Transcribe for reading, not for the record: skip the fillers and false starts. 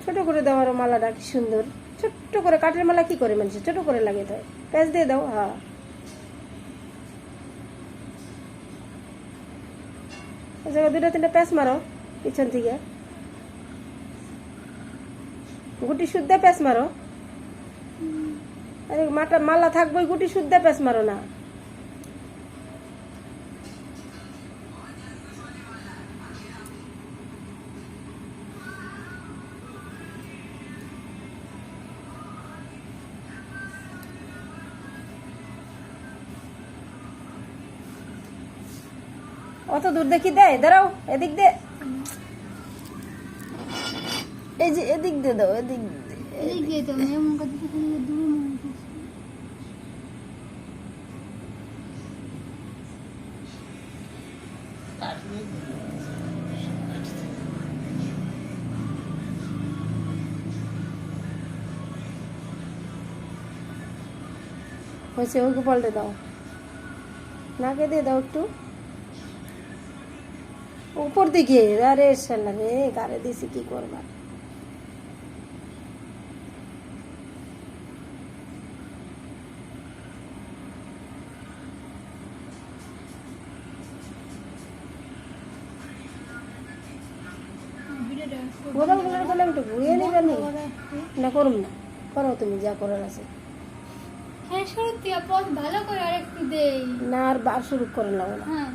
ছোট করে দাও আরো মালাটা, কি সুন্দর ছোট্ট করে। কাঠের মালা কি করে মানুষ ছোট করে লাগে দেয়, প্যাঁচ দিয়ে দাও। হ্যাঁ, এই জায়গায় 2-3টা প্যাঁচ মারো পিছন থেকে, গুটি শুদ্ধা প্যাঁচ মারো। আরে মালা থাকবোই, গুটি শুদ্ধা প্যাঁচ মারো না। অত দূর দেখি দেয়, দাঁড়াও এদিক দে, এই যে এদিক দিয়ে দাও, এদিক দিয়ে। হয়েছে, ওকে পাল্টে দাও, নাকে দিয়ে দাও একটু উপর দিকে। আরে শালা রে, গাড়ি দিছি কি করবা। গোলাম গোলাম গোলাম একটু ঘুরিয়ে নিবে না, করুম না, করো তুমি যা করার আছে। হ্যাঁ সত্যি আপু, ভালো করে আরেকটু দেই না আর বার শুরু করে নাও না। হ্যাঁ